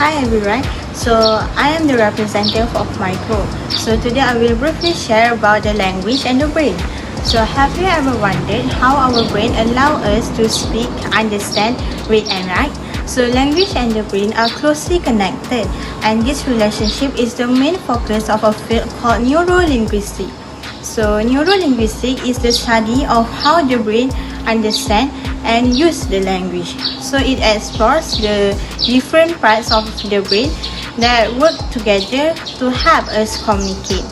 Hi everyone, so I am the representative of my group. So today I will briefly share about the language and the brain. So have you ever wondered how our brain allows us to speak, understand, read and write? So language and the brain are closely connected, and this relationship is the main focus of a field called neurolinguistics. So neurolinguistics is the study of how the brain understands and use the language. So it explores the different parts of the brain that work together to help us communicate.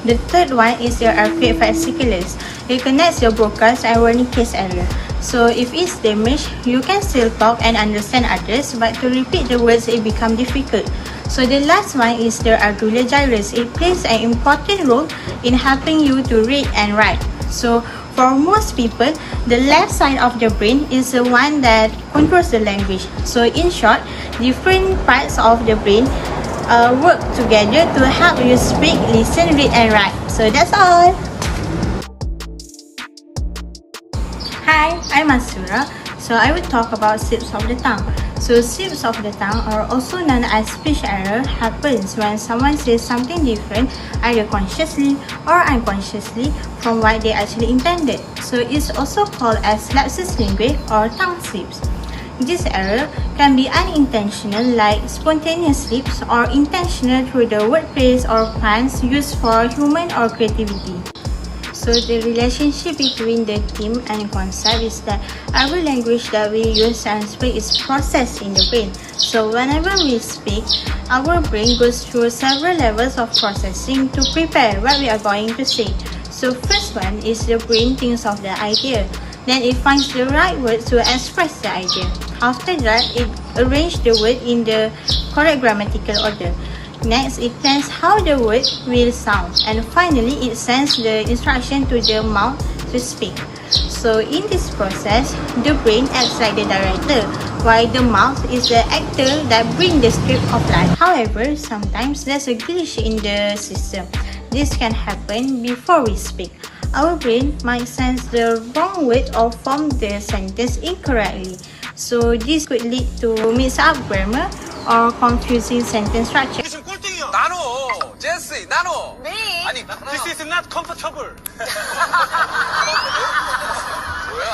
The third one is the aphid fasciculus. It connects the broadcast and Wernicke's area. So if it's damaged, you can still talk and understand others, but to repeat the words it becomes difficult. So the last one is the articular gyrus. It plays an important role in helping you to read and write. So for most people, the left side of the brain is the one that controls the language. So in short, different parts of the brain work together to help you speak, listen, read and write. So that's all. Hi, I'm MASTURA. So I will talk about slips of the tongue. So slips of the tongue, are also known as speech error, happens when someone says something different, either consciously or unconsciously, from what they actually intended. So it's also called as lapsus linguae or tongue slips. This error can be unintentional, like spontaneous slips, or intentional through the wordplays or puns used for humor or creativity. So the relationship between the theme and concept is that every language that we use and speak is processed in the brain. So whenever we speak, our brain goes through several levels of processing to prepare what we are going to say. So first one is the brain thinks of the idea. Then it finds the right words to express the idea. After that, it arranges the word in the correct grammatical order. Next, it plans how the word will sound, and finally, it sends the instruction to the mouth to speak. So in this process, the brain acts like the director, while the mouth is the actor that brings the script of life. However, sometimes there's a glitch in the system. This can happen before we speak. Our brain might sense the wrong word or form the sentence incorrectly. So this could lead to mix up grammar or confusing sentence structure. 나노, 제시, 나노. Me? 아니, this is not comfortable. 뭐야?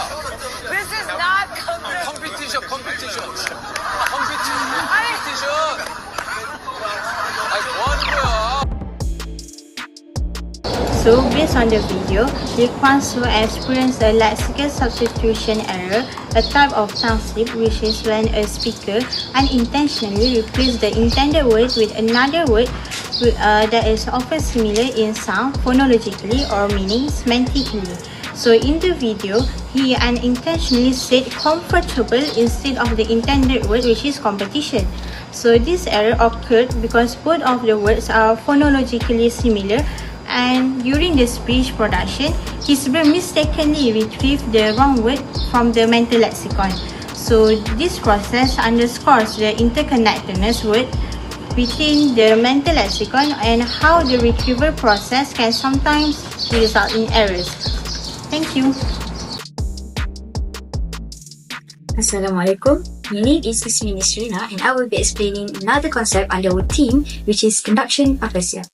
This is not comfortable. 컴피티션. 컴피티션. 아니, 뭐 하는 거야? So based on the video, you can also experience a lexical substitution error, a type of tongue slip which is when a speaker unintentionally replaces the intended word with another word that is often similar in sound, phonologically or meaning semantically. So in the video, he unintentionally said comfortable instead of the intended word, which is competition. So this error occurred because both of the words are phonologically similar, and during the speech production, his brain mistakenly retrieved the wrong word from the mental lexicon. So this process underscores the interconnectedness word between the mental lexicon and how the retrieval process can sometimes result in errors. Thank you. Assalamualaikum. My name is NISRYNA and I will be explaining another concept under our theme, which is conduction aphasia.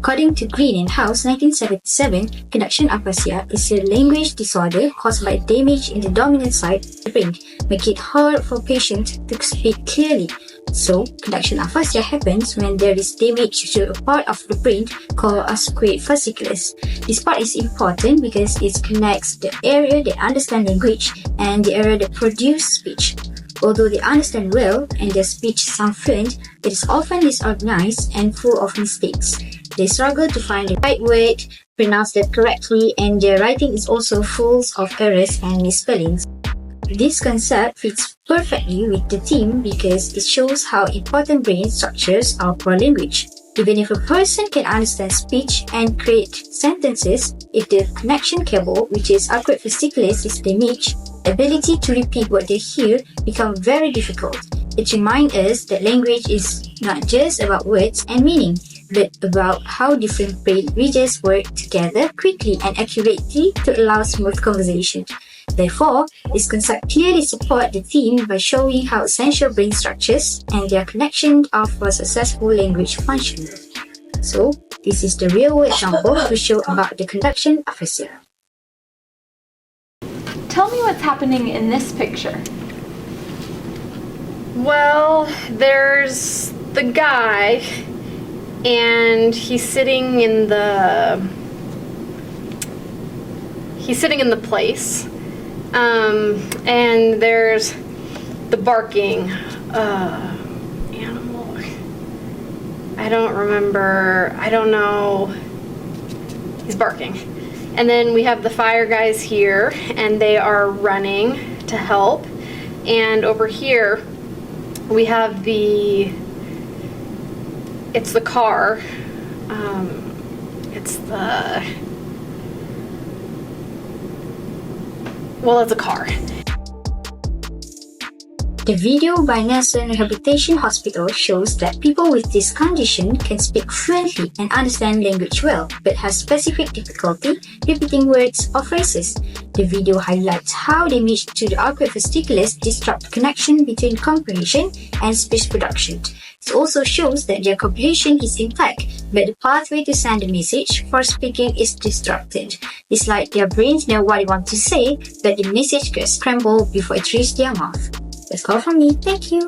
According to Green and House 1977, conduction aphasia is a language disorder caused by damage in the dominant side of the brain, making it hard for patients to speak clearly. So, conduction aphasia happens when there is damage to a part of the brain called aphid fasciculus. This part is important because it connects the area that understands language and the area that produces speech. Although they understand well and their speech sounds fluent, it is often disorganized and full of mistakes. They struggle to find the right word, pronounce them correctly, and their writing is also full of errors and misspellings. This concept fits perfectly with the theme because it shows how important brain structures are for language. Even if a person can understand speech and create sentences, if the connection cable, which is aphid fasciculus, is damaged, the ability to repeat what they hear becomes very difficult. It reminds us that language is not just about words and meaning, but about how different brain regions work together quickly and accurately to allow smooth conversation. Therefore, this concept clearly supports the theme by showing how essential brain structures and their connection are for successful language function. So, this is the real-world example to show about the conduction aphasia. Tell me what's happening in this picture. Well, there's the guy, and he's sitting in the place, and there's the barking animal. I don't know. He's barking. And then we have the fire guys here, and they are running to help. And over here, we have it's the car. It's a car. The video by Nelson Rehabilitation Hospital shows that people with this condition can speak fluently and understand language well, but has specific difficulty repeating words or phrases. The video highlights how damage to the awkward fasciculus disrupt connection between comprehension and speech production. It also shows that their comprehension is intact, but the pathway to send the message for speaking is disrupted. It's like their brains know what they want to say, but the message gets scrambled before it reaches their mouth. That's all from me. Thank you.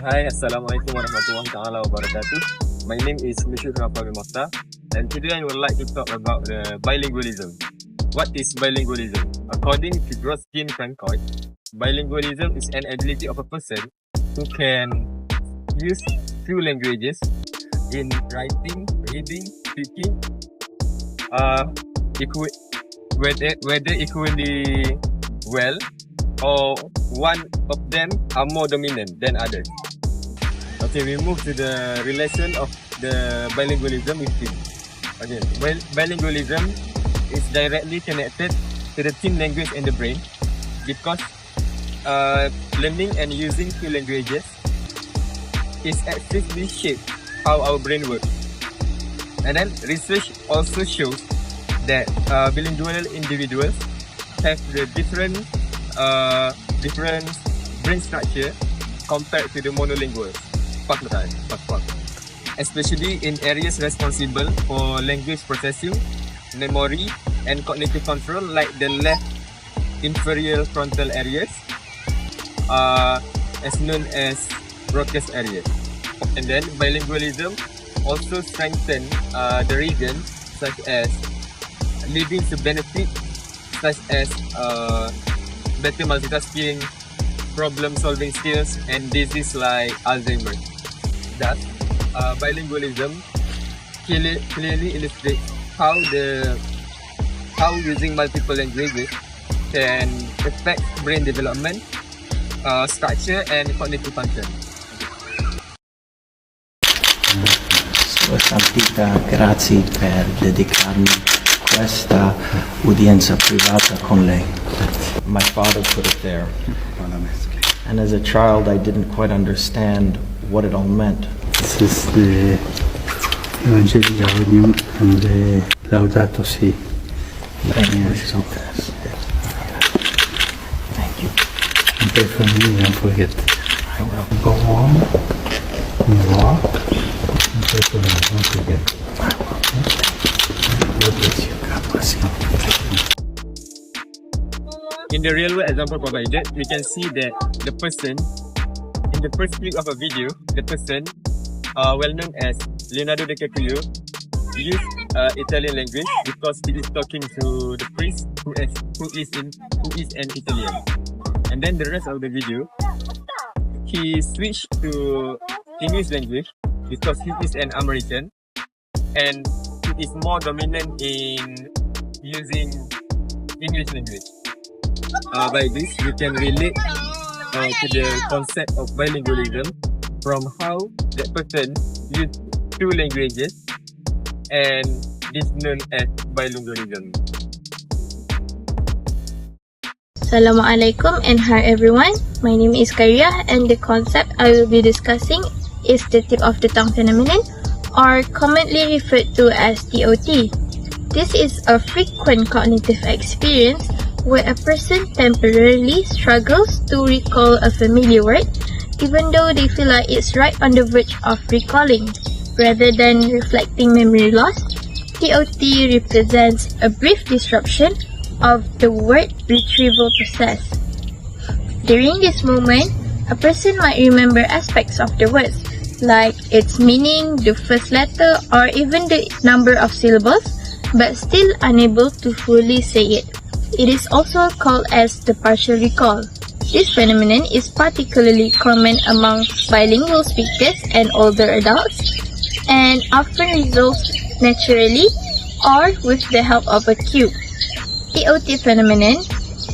Hi, Assalamualaikum warahmatullahi wabarakatuh. My name is Mr. MOKHTAR, and today I would like to talk about the bilingualism. What is bilingualism? According to Grosjean-Francois, bilingualism is an ability of a person who can use two languages in writing, reading, speaking, whether equally well, or one of them are more dominant than others. Okay, we move to the relation of the bilingualism with teen. Okay, bilingualism is directly connected to the teen language in the brain because learning and using two languages is actively shape how our brain works. And then research also shows that bilingual individuals have the different brain structure compared to the monolingual, especially in areas responsible for language processing, memory, and cognitive control, like the left inferior frontal areas, as known as Broca's area. And then bilingualism also strengthens the region, such as leading to benefits such as better multitasking, problem-solving skills, and disease like Alzheimer's. Thus, bilingualism clearly illustrates how using multiple languages can affect brain development, structure, and cognitive function. Santita, grazie per dedicarmi questa udienza privata con lei. My father put it there, and as a child I didn't quite understand what it all meant. This is the Evangelium and the Laudato Si. Thank you. And pray for me, don't forget. I will. Go on, you walk, and pray for me, don't forget. God bless you. God bless you. In the real world example provided, we can see that the person, in the first clip of a video, the person, well known as Leonardo DiCaprio, used Italian language because he is talking to the priest who is an Italian. And then the rest of the video, he switched to English language because he is an American, and he is more dominant in using English language. By this, we can relate to the concept of bilingualism from how that person used two languages, and this known as bilingualism. Assalamualaikum and hi everyone. My name is KHAIRIYAH, and the concept I will be discussing is the tip of the tongue phenomenon, or commonly referred to as TOT. This is a frequent cognitive experience where a person temporarily struggles to recall a familiar word, even though they feel like it's right on the verge of recalling. Rather than reflecting memory loss, TOT represents a brief disruption of the word retrieval process. During this moment, a person might remember aspects of the words, like its meaning, the first letter, or even the number of syllables, but still unable to fully say it. It is also called as the partial recall. This phenomenon is particularly common among bilingual speakers and older adults, and often resolves naturally or with the help of a cue. TOT phenomenon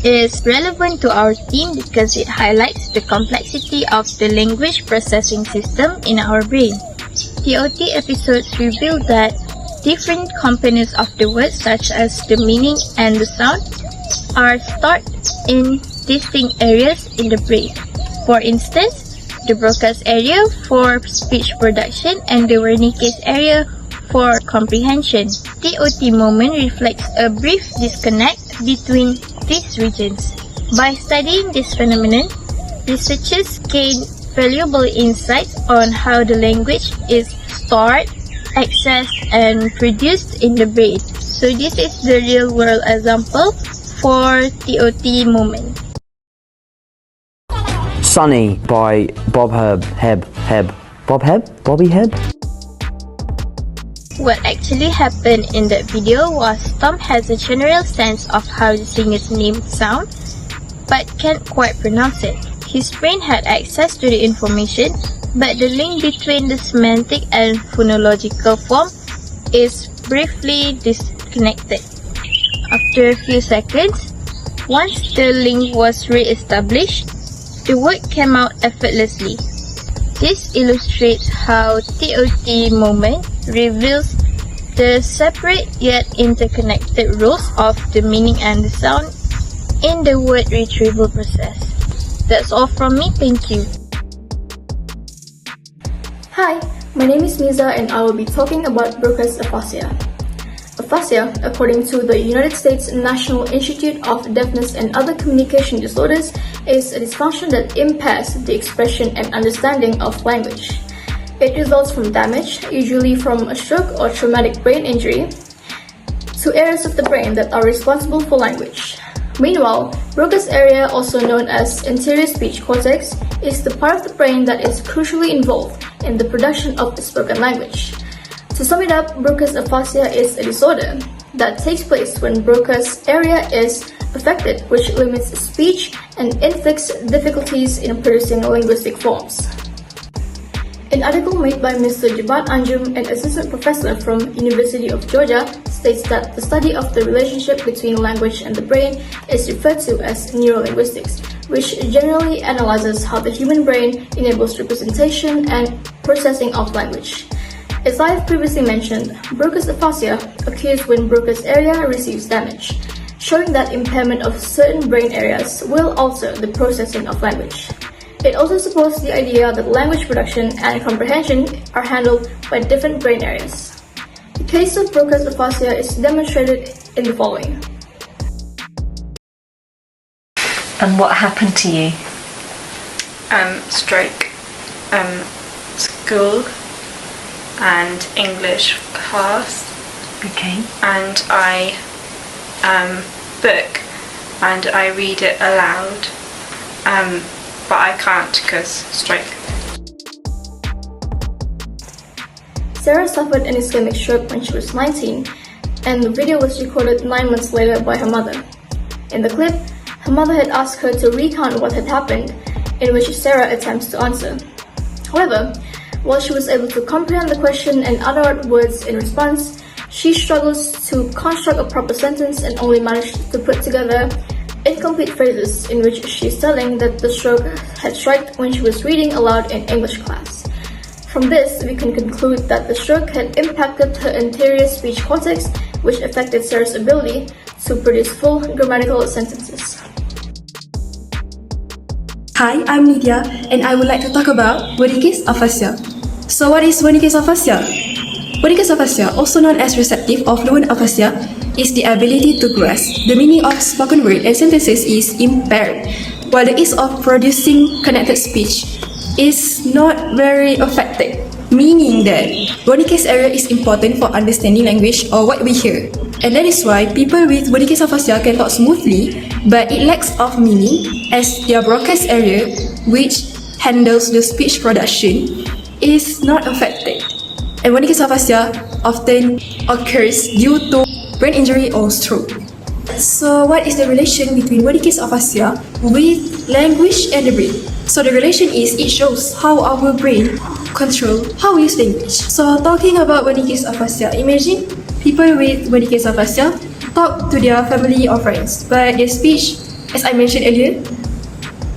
is relevant to our theme because it highlights the complexity of the language processing system in our brain. TOT episodes reveal that different components of the word, such as the meaning and the sound, are stored in distinct areas in the brain. For instance, the Broca's area for speech production and the Wernicke's area for comprehension. TOT moment reflects a brief disconnect between these regions. By studying this phenomenon, researchers gain valuable insights on how the language is stored, accessed, and produced in the brain. So this is the real-world example for TOT moment. Sunny by Bob Heb. Bobby Heb? What actually happened in that video was Tom has a general sense of how the singer's name sounds, but can't quite pronounce it. His brain had access to the information, but the link between the semantic and phonological form is briefly disconnected. After a few seconds, once the link was re-established, the word came out effortlessly. This illustrates how TOT moment reveals the separate yet interconnected roles of the meaning and the sound in the word retrieval process. That's all from me, thank you. Hi, my name is MIZA and I will be talking about Broca's aphasia. Aphasia, according to the United States National Institute of Deafness and Other Communication Disorders, is a dysfunction that impairs the expression and understanding of language. It results from damage, usually from a stroke or traumatic brain injury, to areas of the brain that are responsible for language. Meanwhile, Broca's area, also known as anterior speech cortex, is the part of the brain that is crucially involved in the production of spoken language. To sum it up, Broca's aphasia is a disorder that takes place when Broca's area is affected, which limits speech and inflicts difficulties in producing linguistic forms. An article made by Mr. Jabat Anjum, an assistant professor from University of Georgia, states that the study of the relationship between language and the brain is referred to as neurolinguistics, which generally analyzes how the human brain enables representation and processing of language. As I have previously mentioned, Broca's aphasia occurs when Broca's area receives damage, showing that impairment of certain brain areas will alter the processing of language. It also supports the idea that language production and comprehension are handled by different brain areas. The case of Broca's aphasia is demonstrated in the following. And what happened to you? Stroke, school, and English class. Okay. And I book, and I read it aloud. But I can't because stroke. Sarah suffered an ischemic stroke when she was 19, and the video was recorded 9 months later by her mother. In the clip, her mother had asked her to recount what had happened, in which Sarah attempts to answer. However, while she was able to comprehend the question and utter words in response, she struggles to construct a proper sentence and only managed to put together incomplete phrases in which she is telling that the stroke had struck when she was reading aloud in English class. From this, we can conclude that the stroke had impacted her anterior speech cortex, which affected Sarah's ability to produce full grammatical sentences. Hi, I'm Lydia, and I would like to talk about Wernicke's aphasia. So what is Wernicke's aphasia? Wernicke's aphasia, also known as receptive or fluent aphasia, is the ability to grasp the meaning of spoken word and sentences is impaired, while the ease of producing connected speech is not very affected, meaning that Wernicke's area is important for understanding language or what we hear. And that is why people with Wernicke's aphasia can talk smoothly, but it lacks of meaning as their broadcast area, which handles the speech production, is not affected. And Wernicke's aphasia often occurs due to brain injury or stroke. So what is the relation between Wernicke's aphasia with language and the brain? So the relation is it shows how our brain control how we use language. So talking about Wernicke's aphasia, imagine people with Wernicke's aphasia talk to their family or friends, but their speech, as I mentioned earlier,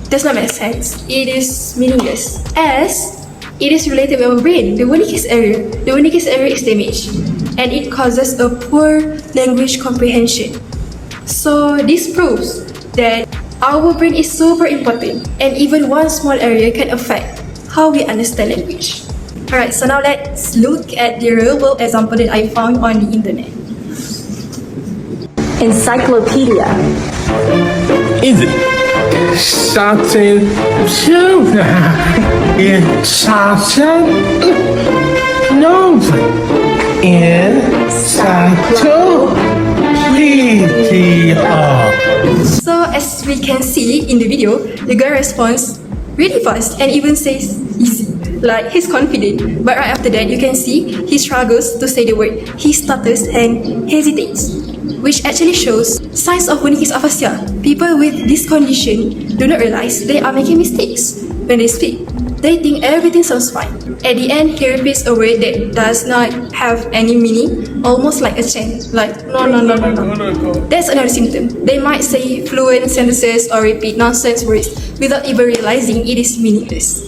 does not make sense. It is meaningless as it is related with our brain. The Wernicke's area is damaged and it causes a poor language comprehension. So this proves that our brain is super important and even one small area can affect how we understand language. Alright, so now let's look at the real world example that I found on the internet. Encyclopedia. Is it something to it's something no encyclopedia. So as we can see in the video, the guy responds really fast and even says easy, like he's confident. But right after that, you can see he struggles to say the word. He stutters and hesitates, which actually shows signs of Wernicke's aphasia. People with this condition do not realize they are making mistakes when they speak. They think everything sounds fine. At the end, he repeats a word that does not have any meaning, almost like a chant, like no. That's another symptom. They might say fluent sentences or repeat nonsense words without even realizing it is meaningless.